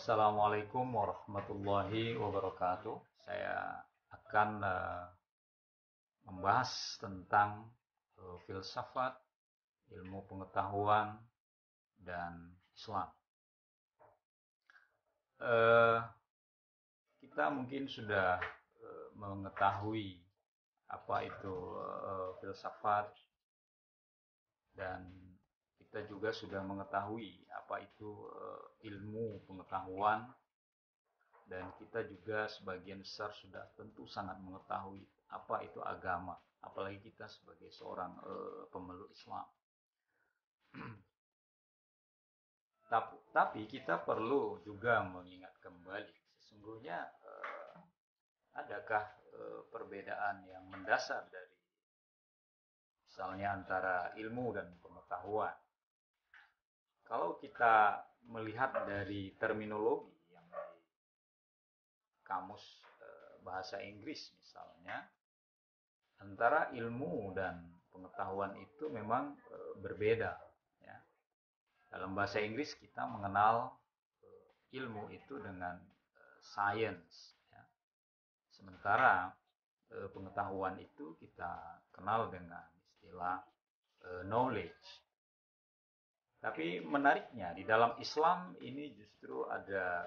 Assalamualaikum warahmatullahi wabarakatuh. Saya akan membahas tentang filsafat, ilmu pengetahuan, dan Islam. Kita mungkin sudah mengetahui apa itu filsafat, dan kita juga sudah mengetahui apa itu ilmu pengetahuan, dan kita juga sebagian besar sudah tentu sangat mengetahui apa itu agama, apalagi kita sebagai seorang pemeluk Islam. Tapi kita perlu juga mengingat kembali sesungguhnya adakah perbedaan yang mendasar dari misalnya antara ilmu dan pengetahuan. Kalau kita melihat dari terminologi yang di kamus bahasa Inggris misalnya, antara ilmu dan pengetahuan itu memang berbeda. Ya. Dalam bahasa Inggris kita mengenal ilmu itu dengan science. Ya. Sementara pengetahuan itu kita kenal dengan istilah knowledge. Tapi menariknya di dalam Islam ini justru ada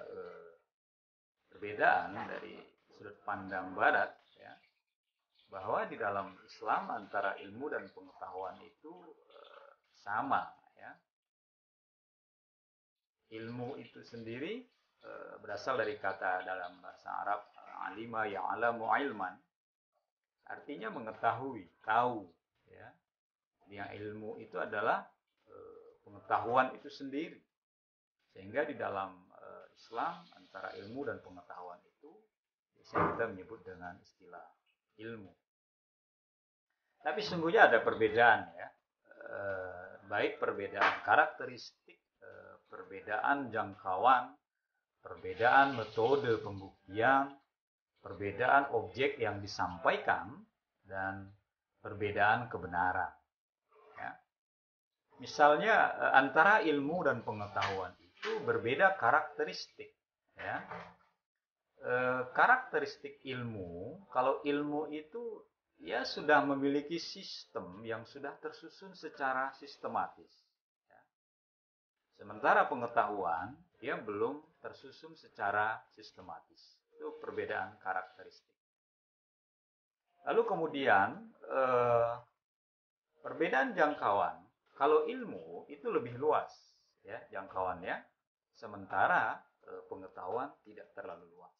perbedaan dari sudut pandang Barat, ya, bahwa di dalam Islam antara ilmu dan pengetahuan itu sama. Ya. Ilmu itu sendiri berasal dari kata dalam bahasa Arab alima ya'lamu ilman, artinya mengetahui, tahu. Ya. Yang ilmu itu adalah pengetahuan itu sendiri. Sehingga di dalam Islam antara ilmu dan pengetahuan itu biasanya kita menyebut dengan istilah ilmu. Tapi sesungguhnya ada perbedaan, ya. Baik perbedaan karakteristik, perbedaan jangkauan, perbedaan metode pembuktian, perbedaan objek yang disampaikan, dan perbedaan kebenaran. Misalnya antara ilmu dan pengetahuan itu berbeda karakteristik. Ya. Karakteristik ilmu, kalau ilmu itu ya sudah memiliki sistem yang sudah tersusun secara sistematis. Ya. Sementara pengetahuan dia belum tersusun secara sistematis. Itu perbedaan karakteristik. Lalu kemudian perbedaan jangkauan. Kalau ilmu itu lebih luas, ya, jangkauannya, sementara pengetahuan tidak terlalu luas.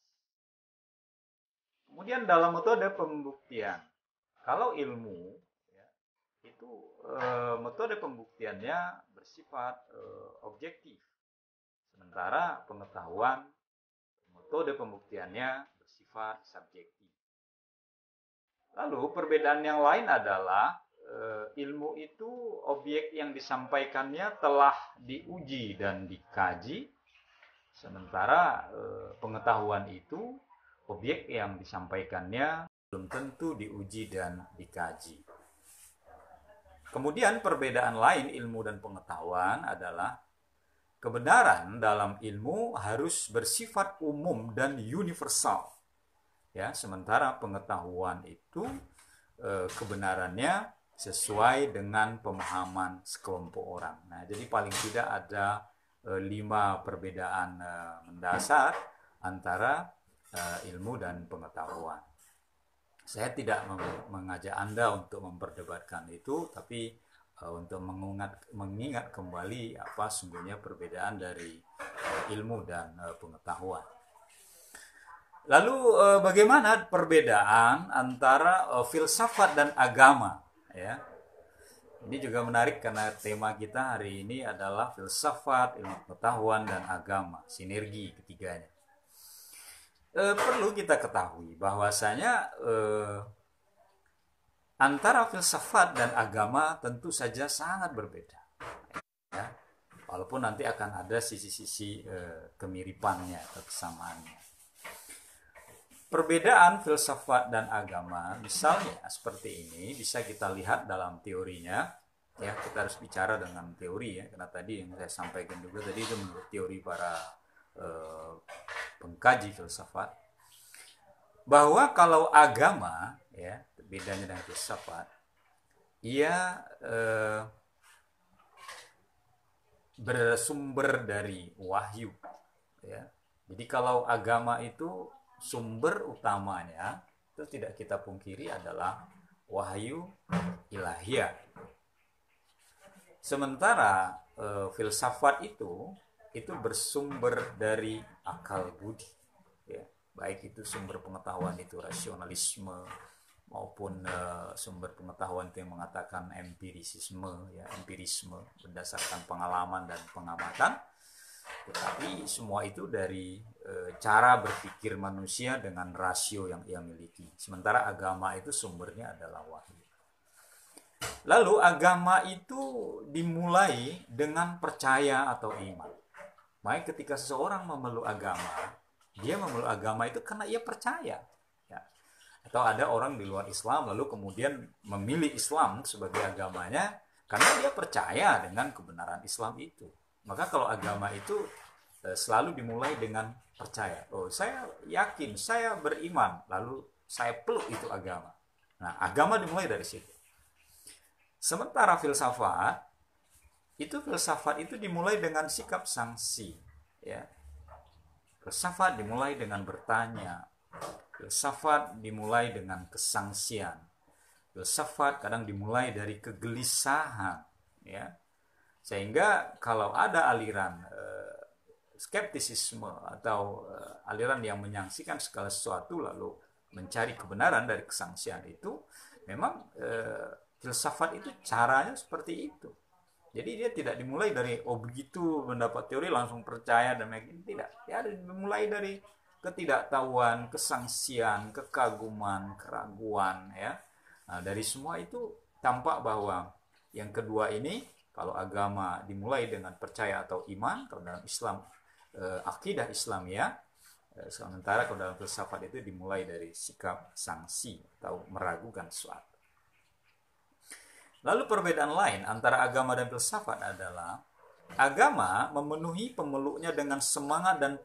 Kemudian dalam metode pembuktian, kalau ilmu, ya, itu metode pembuktiannya bersifat objektif, sementara pengetahuan metode pembuktiannya bersifat subjektif. Lalu perbedaan yang lain adalah ilmu itu objek yang disampaikannya telah diuji dan dikaji, sementara pengetahuan itu objek yang disampaikannya belum tentu diuji dan dikaji. Kemudian perbedaan lain ilmu dan pengetahuan adalah kebenaran dalam ilmu harus bersifat umum dan universal. Ya, sementara pengetahuan itu kebenarannya sesuai dengan pemahaman sekelompok orang. Nah, jadi paling tidak ada 5 perbedaan mendasar antara ilmu dan pengetahuan. Saya tidak mengajak Anda untuk memperdebatkan itu, tapi untuk mengingat kembali apa sungguhnya perbedaan dari ilmu dan pengetahuan. Lalu bagaimana perbedaan antara filsafat dan agama? Ya, ini juga menarik karena tema kita hari ini adalah filsafat, ilmu pengetahuan, dan agama, sinergi ketiganya. Perlu kita ketahui bahwasanya antara filsafat dan agama tentu saja sangat berbeda. Ya, walaupun nanti akan ada sisi-sisi kemiripannya atau kesamaannya. Perbedaan filsafat dan agama, misalnya seperti ini, bisa kita lihat dalam teorinya. Ya, kita harus bicara dengan teori, ya, karena tadi yang saya sampaikan juga tadi itu menurut teori para eh, pengkaji filsafat, bahwa kalau agama ya bedanya dengan filsafat, ia bersumber dari wahyu ya. Jadi kalau agama itu sumber utamanya itu tidak kita pungkiri adalah wahyu ilahiyah. Sementara filsafat itu bersumber dari akal budi ya. Baik itu sumber pengetahuan itu rasionalisme maupun sumber pengetahuan itu yang mengatakan empirisme ya, empirisme berdasarkan pengalaman dan pengamatan. Tetapi semua itu dari cara berpikir manusia dengan rasio yang ia miliki. Sementara agama itu sumbernya adalah wahyu. Lalu agama itu dimulai dengan percaya atau iman. Baik ketika seseorang memeluk agama, dia memeluk agama itu karena ia percaya. Ya. Atau ada orang di luar Islam lalu kemudian memilih Islam sebagai agamanya karena dia percaya dengan kebenaran Islam itu. Maka kalau agama itu selalu dimulai dengan percaya. Oh, saya yakin, saya beriman, lalu saya peluk itu agama. Nah, agama dimulai dari situ. Sementara filsafat itu dimulai dengan sikap sangsi, ya. Filsafat dimulai dengan bertanya. Filsafat dimulai dengan kesangsian. Filsafat kadang dimulai dari kegelisahan, ya. Sehingga kalau ada aliran skeptisisme atau aliran yang menyangsikan segala sesuatu lalu mencari kebenaran dari kesangsian itu, memang filsafat itu caranya seperti itu. Jadi dia tidak dimulai dari begitu mendapat teori langsung percaya dan yakin, tidak. Dia dimulai dari ketidaktahuan, kesangsian, kekaguman, keraguan ya. Nah, dari semua itu tampak bahwa yang kedua ini, kalau agama dimulai dengan percaya atau iman, kalau dalam Islam akidah Islam ya, sementara kalau dalam filsafat itu dimulai dari sikap sangsi atau meragukan sesuatu. Lalu perbedaan lain antara agama dan filsafat adalah agama memenuhi pemeluknya dengan semangat dan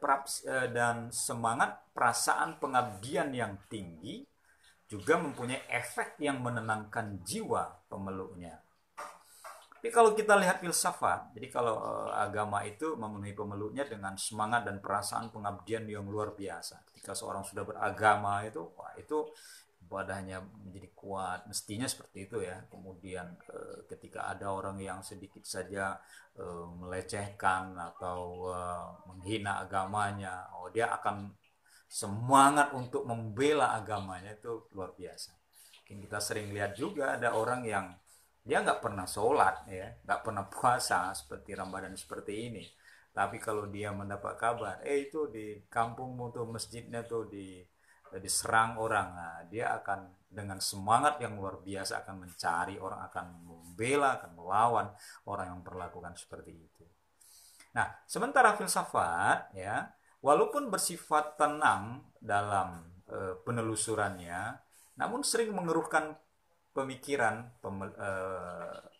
semangat perasaan pengabdian yang tinggi, juga mempunyai efek yang menenangkan jiwa pemeluknya. Tapi kalau kita lihat filsafat, jadi kalau agama itu memenuhi pemeluknya dengan semangat dan perasaan pengabdian yang luar biasa. Ketika seorang sudah beragama itu, wah itu ibadahnya menjadi kuat, mestinya seperti itu ya. Kemudian ketika ada orang yang sedikit saja melecehkan atau menghina agamanya, dia akan semangat untuk membela agamanya, itu luar biasa. Mungkin kita sering lihat juga ada orang yang dia nggak pernah sholat ya, nggak pernah puasa seperti Ramadan seperti ini, tapi kalau dia mendapat kabar itu di kampungmu tuh masjidnya tuh diserang orang, nah, dia akan dengan semangat yang luar biasa akan mencari orang, akan membela, akan melawan orang yang memperlakukan seperti itu. Nah, sementara filsafat ya, walaupun bersifat tenang dalam penelusurannya, namun sering mengeruhkan pemikiran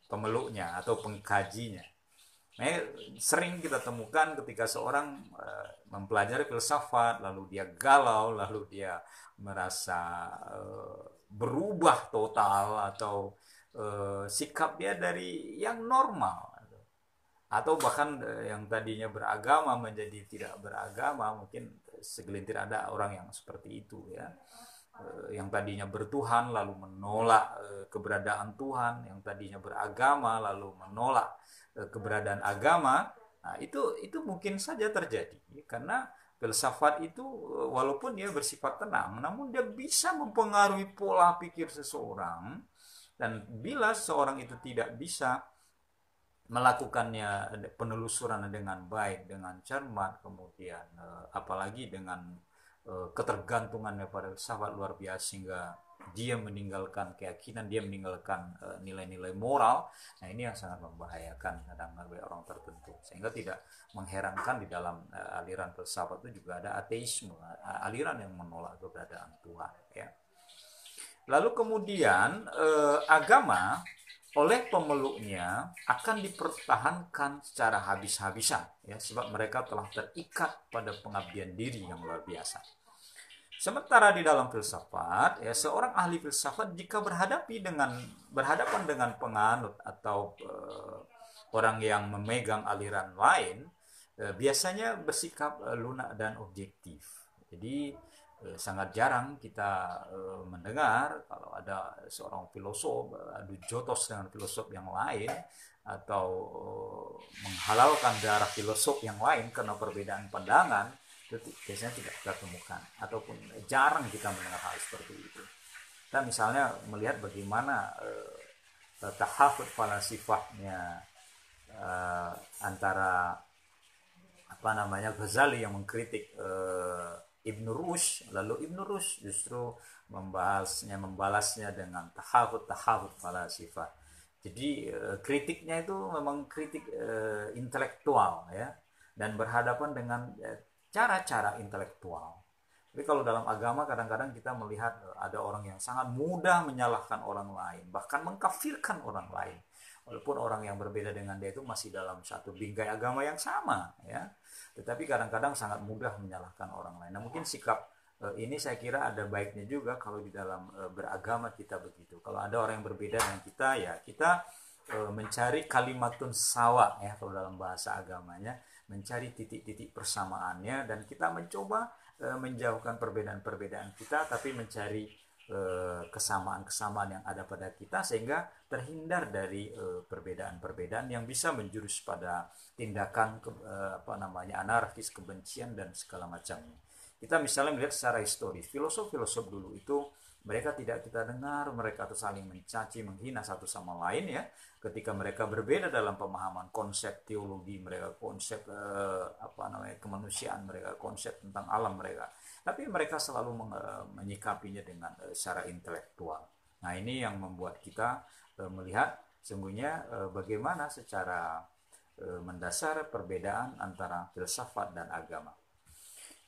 pemeluknya atau pengkajinya. Nah, sering kita temukan ketika seorang mempelajari filsafat, lalu dia galau, lalu dia merasa berubah total atau sikap dia dari yang normal, atau bahkan yang tadinya beragama menjadi tidak beragama. Mungkin segelintir ada orang yang seperti itu ya, yang tadinya bertuhan lalu menolak keberadaan Tuhan, yang tadinya beragama lalu menolak keberadaan agama. Nah, itu mungkin saja terjadi karena filsafat itu walaupun dia bersifat tenang, namun dia bisa mempengaruhi pola pikir seseorang, dan bila seseorang itu tidak bisa melakukannya penelusuran dengan baik, dengan cermat, kemudian apalagi dengan ketergantungannya pada filsafat luar biasa, sehingga dia meninggalkan keyakinan, dia meninggalkan nilai-nilai moral. Nah, ini yang sangat membahayakan kadang bagi orang tertentu, sehingga tidak mengherankan di dalam aliran filsafat itu juga ada ateisme, aliran yang menolak keberadaan Tuhan ya. Lalu kemudian agama oleh pemeluknya akan dipertahankan secara habis-habisan, ya, sebab mereka telah terikat pada pengabdian diri yang luar biasa. Sementara di dalam filsafat, ya, seorang ahli filsafat jika berhadapan dengan penganut atau orang yang memegang aliran lain, biasanya bersikap lunak dan objektif. Jadi sangat jarang kita mendengar kalau ada seorang filosof adu jotos dengan filosof yang lain, atau menghalalkan darah filosof yang lain karena perbedaan pandangan. Itu biasanya tidak kita temukan, ataupun jarang kita mendengar hal seperti itu. Kita misalnya melihat bagaimana tahafut falasifahnya antara Ghazali yang mengkritik Ibn Rushd, lalu Ibn Rushd justru membalasnya dengan tahafut falasifah. Jadi kritiknya itu memang kritik intelektual, ya, dan berhadapan dengan cara-cara intelektual. Tapi kalau dalam agama kadang-kadang kita melihat ada orang yang sangat mudah menyalahkan orang lain, bahkan mengkafirkan orang lain, walaupun orang yang berbeda dengan dia itu masih dalam satu bingkai agama yang sama, ya. Tetapi kadang-kadang sangat mudah menyalahkan orang lain. Nah, mungkin sikap ini saya kira ada baiknya juga kalau di dalam beragama kita begitu. Kalau ada orang yang berbeda dengan kita, ya kita mencari kalimatun sawa, ya, kalau dalam bahasa agamanya, mencari titik-titik persamaannya, dan kita mencoba menjauhkan perbedaan-perbedaan kita, tapi mencari kesamaan-kesamaan yang ada pada kita, sehingga terhindar dari perbedaan-perbedaan yang bisa menjurus pada tindakan anarkis, kebencian dan segala macamnya. Kita misalnya melihat secara historis, filosof-filosof dulu itu mereka tidak kita dengar mereka tuh saling mencaci, menghina satu sama lain, ya. Ketika mereka berbeda dalam pemahaman konsep teologi mereka, konsep kemanusiaan mereka, konsep tentang alam mereka, tapi mereka selalu menyikapinya dengan secara intelektual. Nah, ini yang membuat kita melihat sesungguhnya bagaimana secara mendasar perbedaan antara filsafat dan agama.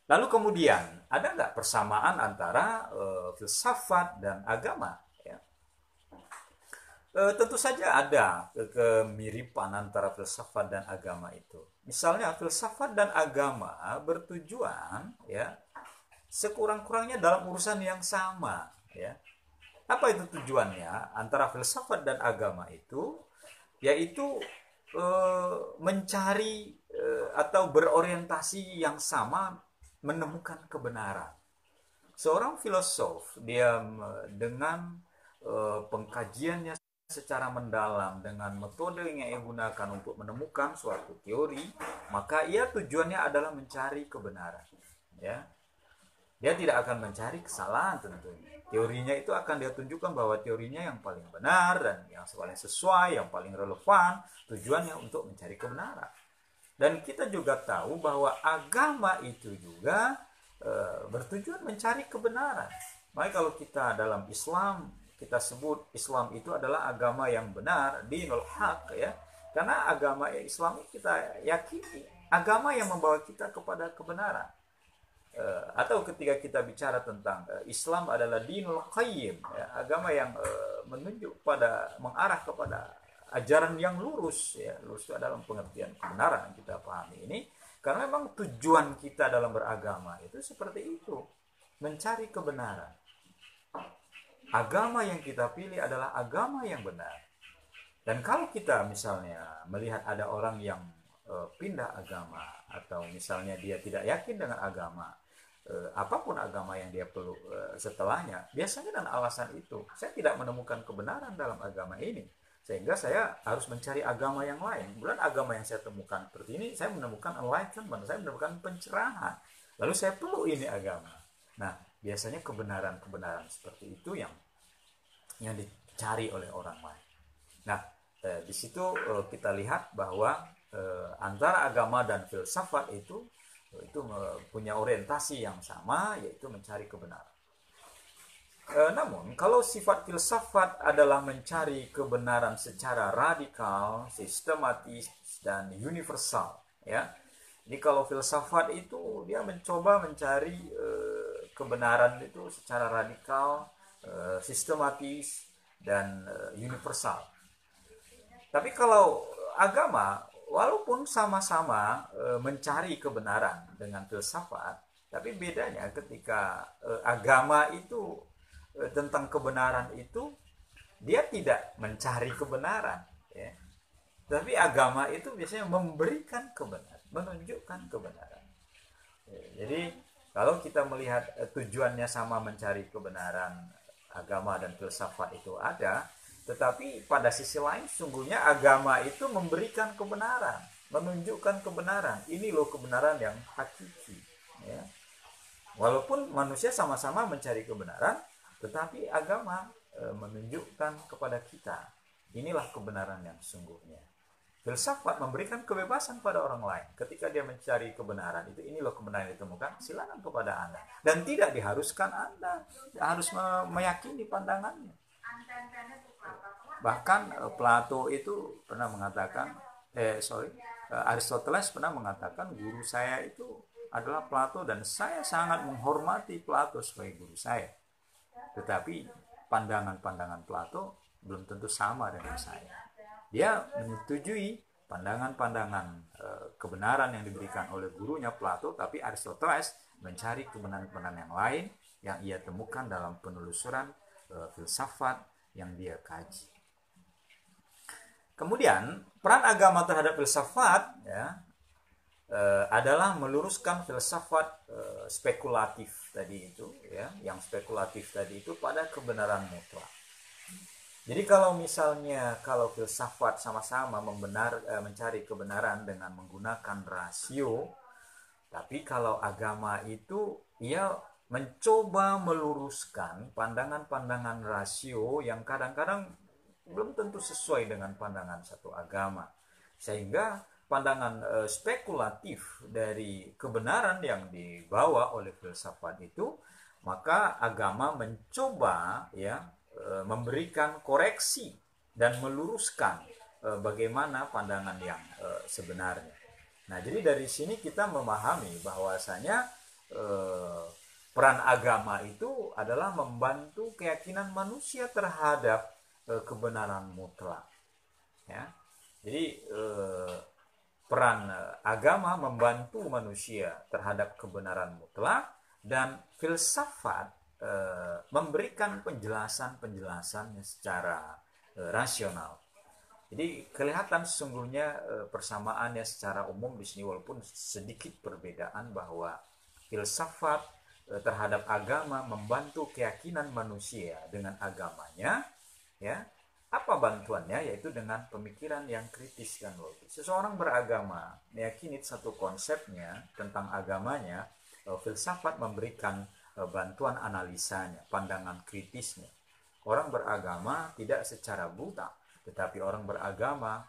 Lalu kemudian ada nggak persamaan antara filsafat dan agama? Ya. Tentu saja ada kemiripan antara filsafat dan agama itu. Misalnya filsafat dan agama bertujuan, ya, sekurang-kurangnya dalam urusan yang sama, ya. Apa itu tujuannya antara filsafat dan agama itu? Yaitu mencari atau berorientasi yang sama, menemukan kebenaran. Seorang filosof dia dengan pengkajiannya secara mendalam, dengan metode yang ia gunakan untuk menemukan suatu teori, maka ia tujuannya adalah mencari kebenaran, ya. Dia tidak akan mencari kesalahan tentunya. Teorinya itu akan dia tunjukkan bahwa teorinya yang paling benar dan yang paling sesuai, yang paling relevan, tujuannya untuk mencari kebenaran. Dan kita juga tahu bahwa agama itu juga bertujuan mencari kebenaran. Maka kalau kita dalam Islam, kita sebut Islam itu adalah agama yang benar, dinul haq, ya. Karena agama Islam kita yakini agama yang membawa kita kepada kebenaran. Atau ketika kita bicara tentang Islam adalah dinul qayyim, ya, agama yang mengarah kepada ajaran yang lurus, ya. Lurus itu dalam pengertian kebenaran yang kita pahami ini, karena memang tujuan kita dalam beragama itu seperti itu, mencari kebenaran. Agama yang kita pilih adalah agama yang benar. Dan kalau kita misalnya melihat ada orang yang pindah agama, atau misalnya dia tidak yakin dengan agama, apapun agama yang dia peluk setelahnya, biasanya dengan alasan itu, saya tidak menemukan kebenaran dalam agama ini, sehingga saya harus mencari agama yang lain. Kemudian agama yang saya temukan seperti ini, saya menemukan enlightenment, saya menemukan pencerahan, lalu saya peluk ini agama. Nah, biasanya kebenaran-kebenaran seperti itu yang dicari oleh orang lain. Nah, di situ kita lihat bahwa antara agama dan filsafat itu punya orientasi yang sama, yaitu mencari kebenaran. Namun kalau sifat filsafat adalah mencari kebenaran secara radikal, sistematis, dan universal, ya. Jadi kalau filsafat itu dia mencoba mencari kebenaran itu secara radikal, sistematis, dan universal. Tapi kalau agama, walaupun sama-sama mencari kebenaran dengan filsafat, tapi bedanya ketika agama itu tentang kebenaran itu dia tidak mencari kebenaran, ya. Tapi agama itu biasanya memberikan kebenaran, menunjukkan kebenaran. Ya, jadi kalau kita melihat tujuannya sama mencari kebenaran, agama dan filsafat itu ada, tetapi pada sisi lain sungguhnya agama itu memberikan kebenaran, menunjukkan kebenaran. Ini loh kebenaran yang hakiki, ya. Walaupun manusia sama-sama mencari kebenaran, tetapi agama menunjukkan kepada kita inilah kebenaran yang sungguhnya. Filsafat memberikan kebebasan pada orang lain ketika dia mencari kebenaran itu, ini loh kebenaran yang ditemukan, silakan kepada Anda, dan tidak diharuskan Anda harus meyakini pandangannya. Bahkan Plato itu pernah mengatakan, Aristoteles pernah mengatakan guru saya itu adalah Plato dan saya sangat menghormati Plato sebagai guru saya. Tetapi pandangan-pandangan Plato belum tentu sama dengan saya. Dia menyetujui pandangan-pandangan kebenaran yang diberikan oleh gurunya Plato, tapi Aristoteles mencari kebenaran-kebenaran yang lain yang ia temukan dalam penelusuran filsafat yang dia kaji. Kemudian peran agama terhadap filsafat, ya, adalah meluruskan filsafat spekulatif tadi itu, ya, yang spekulatif tadi itu pada kebenaran mutlak. Jadi kalau misalnya kalau filsafat sama-sama mencari kebenaran dengan menggunakan rasio, tapi kalau agama itu ia mencoba meluruskan pandangan-pandangan rasio yang kadang-kadang belum tentu sesuai dengan pandangan satu agama, sehingga pandangan spekulatif dari kebenaran yang dibawa oleh filsafat itu, maka agama mencoba, ya, memberikan koreksi dan meluruskan bagaimana pandangan yang sebenarnya. Nah, jadi dari sini kita memahami bahwasanya peran agama itu adalah membantu keyakinan manusia terhadap kebenaran mutlak, ya. Jadi peran agama membantu manusia terhadap kebenaran mutlak, dan filsafat memberikan penjelasan-penjelasannya secara rasional. Jadi kelihatan sesungguhnya persamaannya secara umum di sini, walaupun sedikit perbedaan, bahwa filsafat terhadap agama membantu keyakinan manusia dengan agamanya, ya. Apa bantuannya? Yaitu dengan pemikiran yang kritis dan logis. Seseorang beragama meyakini satu konsepnya tentang agamanya, filsafat memberikan bantuan analisanya, pandangan kritisnya. Orang beragama tidak secara buta, tetapi orang beragama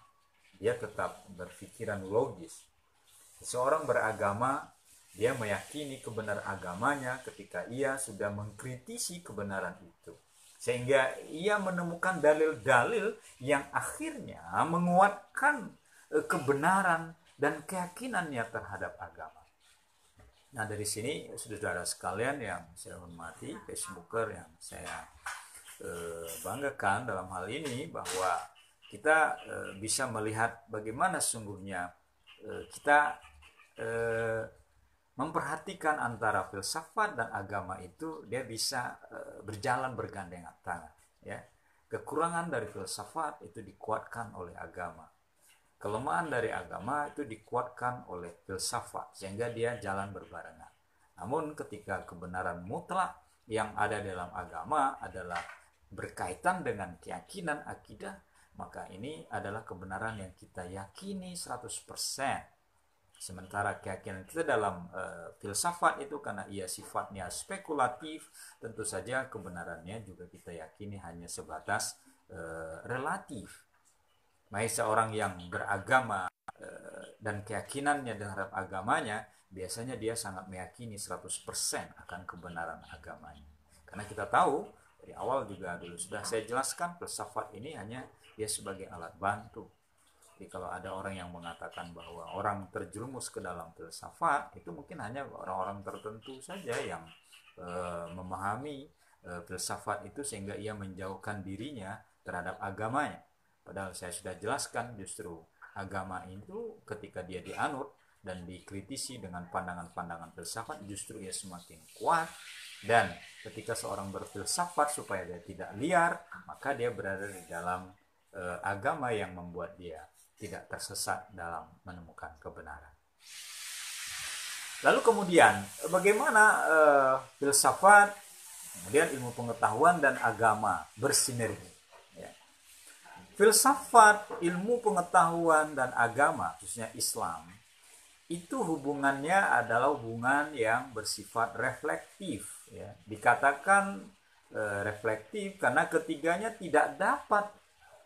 dia tetap berpikiran logis. Seseorang beragama dia meyakini kebenaran agamanya ketika ia sudah mengkritisi kebenaran itu, sehingga ia menemukan dalil-dalil yang akhirnya menguatkan kebenaran dan keyakinannya terhadap agama. Nah, dari sini saudara sekalian yang saya hormati, Facebooker yang saya banggakan dalam hal ini, bahwa kita bisa melihat bagaimana sungguhnya kita memperhatikan antara filsafat dan agama itu dia bisa berjalan bergandengan tangan, ya. Kekurangan dari filsafat itu dikuatkan oleh agama. Kelemahan dari agama itu dikuatkan oleh filsafat, sehingga dia jalan berbarengan. Namun ketika kebenaran mutlak yang ada dalam agama adalah berkaitan dengan keyakinan akidah, maka ini adalah kebenaran yang kita yakini 100%. Sementara keyakinan kita dalam filsafat itu, karena ia sifatnya spekulatif, tentu saja kebenarannya juga kita yakini hanya sebatas relatif. Baik seorang yang beragama dan keyakinannya terhadap agamanya, biasanya dia sangat meyakini 100% akan kebenaran agamanya. Karena kita tahu, dari awal juga dulu sudah saya jelaskan, filsafat ini hanya dia sebagai alat bantu. Jadi kalau ada orang yang mengatakan bahwa orang terjerumus ke dalam filsafat, itu mungkin hanya orang-orang tertentu saja yang memahami filsafat itu sehingga ia menjauhkan dirinya terhadap agamanya. Padahal saya sudah jelaskan justru agama itu ketika dia dianut dan dikritisi dengan pandangan-pandangan filsafat justru ia semakin kuat. Dan ketika seorang berfilsafat supaya dia tidak liar, maka dia berada di dalam agama yang membuat dia tidak tersesat dalam menemukan kebenaran. Lalu kemudian bagaimana filsafat, kemudian ilmu pengetahuan dan agama bersinergi? Ya. Filsafat, ilmu pengetahuan dan agama, khususnya Islam, itu hubungannya adalah hubungan yang bersifat reflektif. Ya. Dikatakan reflektif karena ketiganya tidak dapat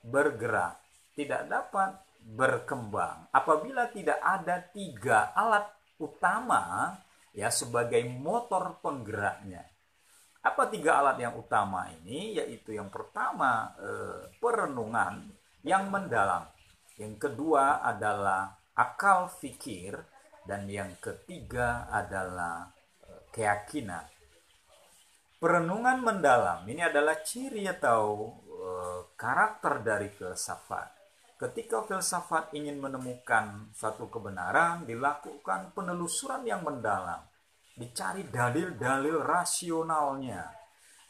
bergerak, tidak dapat berkembang apabila tidak ada tiga alat utama ya sebagai motor penggeraknya. Apa tiga alat yang utama ini? Yaitu yang pertama perenungan yang mendalam, yang kedua adalah akal fikir, dan yang ketiga adalah keyakinan. Perenungan mendalam ini adalah ciri atau karakter dari filsafat. Ketika filsafat ingin menemukan satu kebenaran, dilakukan penelusuran yang mendalam. Dicari dalil-dalil rasionalnya.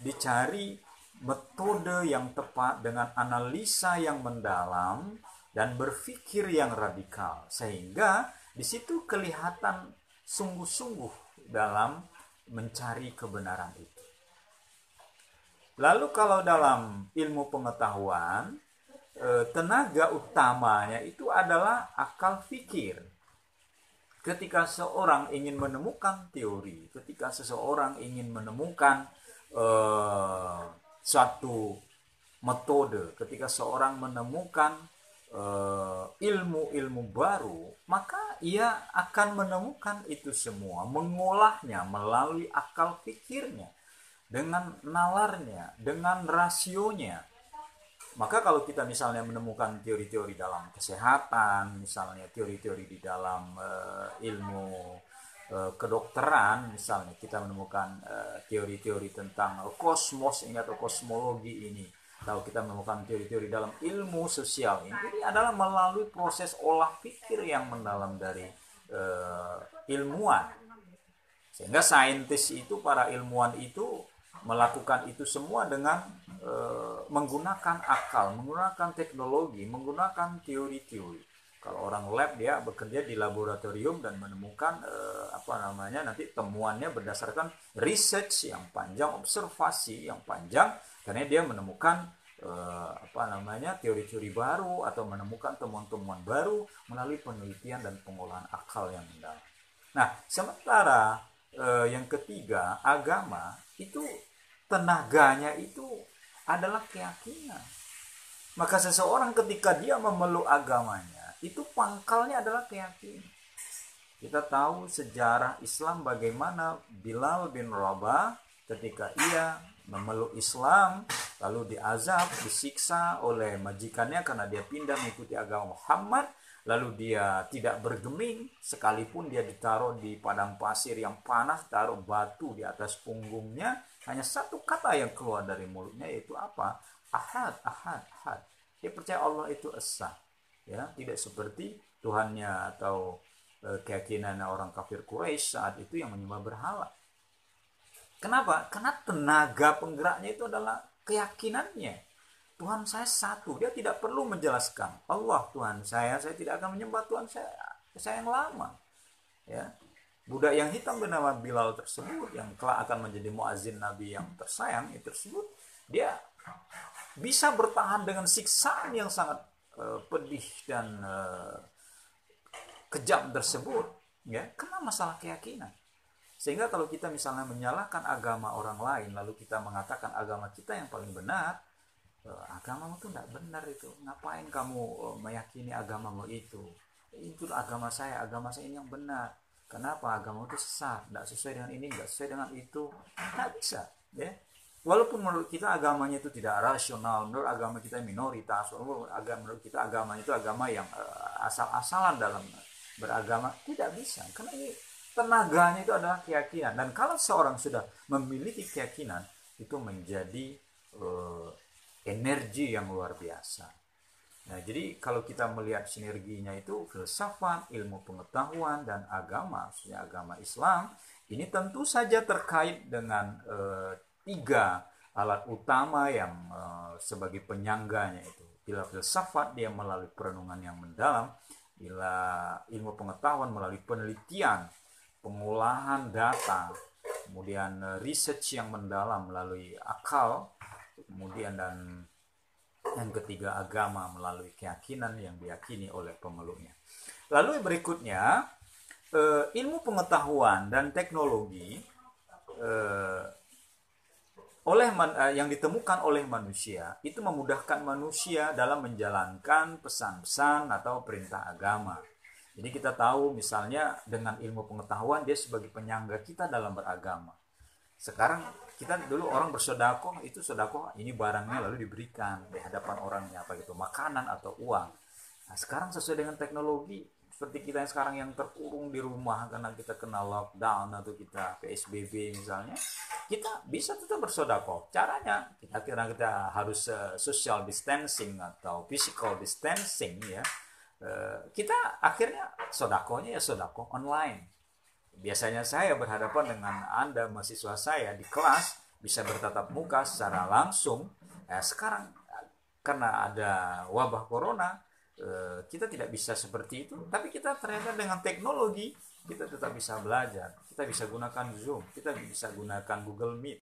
Dicari metode yang tepat dengan analisa yang mendalam dan berpikir yang radikal. Sehingga di situ kelihatan sungguh-sungguh dalam mencari kebenaran itu. Lalu kalau dalam ilmu pengetahuan, tenaga utamanya itu adalah akal fikir. Ketika seorang ingin menemukan teori, ketika seseorang ingin menemukan suatu metode, ketika seorang menemukan ilmu-ilmu baru, maka ia akan menemukan itu semua, mengolahnya melalui akal pikirnya, dengan nalarnya, dengan rasionya. Maka kalau kita misalnya menemukan teori-teori dalam kesehatan, misalnya teori-teori di dalam ilmu kedokteran, misalnya kita menemukan teori-teori tentang kosmos ini atau kosmologi ini, kalau kita menemukan teori-teori dalam ilmu sosial ini adalah melalui proses olah pikir yang mendalam dari ilmuwan. Sehingga saintis itu, para ilmuwan itu melakukan itu semua dengan menggunakan akal, menggunakan teknologi, menggunakan teori-teori. Kalau orang lab, dia bekerja di laboratorium dan menemukan nanti temuannya berdasarkan research yang panjang, observasi yang panjang, karena dia menemukan teori-teori baru atau menemukan temuan-temuan baru melalui penelitian dan pengolahan akal yang mendalam. Nah, sementara yang ketiga, agama itu tenaganya itu adalah keyakinan. Maka seseorang ketika dia memeluk agamanya, itu pangkalnya adalah keyakinan. Kita tahu sejarah Islam bagaimana Bilal bin Rabah ketika ia memeluk Islam, lalu diazab, disiksa oleh majikannya karena dia pindah mengikuti agama Muhammad, lalu dia tidak bergeming, sekalipun dia ditaruh di padang pasir yang panas, taruh batu di atas punggungnya, hanya satu kata yang keluar dari mulutnya, yaitu apa? Ahad, ahad, ahad. Dia percaya Allah itu esa, ya, tidak seperti Tuhannya atau keyakinan orang kafir Quraisy saat itu yang menyembah berhala. Kenapa? Karena tenaga penggeraknya itu adalah keyakinannya. Tuhan saya satu, dia tidak perlu menjelaskan. Allah Tuhan saya tidak akan menyembah Tuhan saya yang lama. Ya. Budak yang hitam bernama Bilal tersebut, yang kelak akan menjadi muazin Nabi yang tersayang itu tersebut, dia bisa bertahan dengan siksaan yang sangat pedih dan kejam tersebut, ya, karena masalah keyakinan. Sehingga kalau kita misalnya menyalahkan agama orang lain, lalu kita mengatakan agama kita yang paling benar, agamamu itu tidak benar itu. Ngapain kamu meyakini agamamu itu? Itu agama saya ini yang benar. Kenapa? Agama itu sesat, tidak sesuai dengan ini, tidak sesuai dengan itu. Tidak bisa, ya. Walaupun menurut kita agamanya itu tidak rasional, menurut agama kita minoritas, menurut kita agamanya itu agama yang asal-asalan dalam beragama, tidak bisa. Karena ini tenaganya itu adalah keyakinan. Dan kalau seorang sudah memiliki keyakinan, itu menjadi energi yang luar biasa. Nah, jadi kalau kita melihat sinerginya itu filsafat, ilmu pengetahuan, dan agama, maksudnya agama Islam, ini tentu saja terkait dengan tiga alat utama yang sebagai penyangganya itu. Bila filsafat dia melalui perenungan yang mendalam, bila ilmu pengetahuan melalui penelitian, pengolahan data, kemudian research yang mendalam melalui akal, kemudian dan yang ketiga agama melalui keyakinan yang diyakini oleh pemeluknya. Lalu berikutnya ilmu pengetahuan dan teknologi yang ditemukan oleh manusia itu memudahkan manusia dalam menjalankan pesan-pesan atau perintah agama. Jadi kita tahu misalnya dengan ilmu pengetahuan dia sebagai penyangga kita dalam beragama. Sekarang kita dulu orang bersedekah itu sedekah ini barangnya lalu diberikan di hadapan orangnya apa gitu makanan atau uang. Nah, sekarang sesuai dengan teknologi seperti kita yang sekarang yang terkurung di rumah karena kita kena lockdown atau kita PSBB misalnya, kita bisa tetap bersedekah. Caranya kita harus social distancing atau physical distancing ya. Kita akhirnya sedekahnya ya sedekah online. Biasanya saya berhadapan dengan Anda mahasiswa saya di kelas bisa bertatap muka secara langsung. Sekarang karena ada wabah corona kita tidak bisa seperti itu, tapi kita ternyata dengan teknologi kita tetap bisa belajar. Kita bisa gunakan Zoom, kita bisa gunakan Google Meet,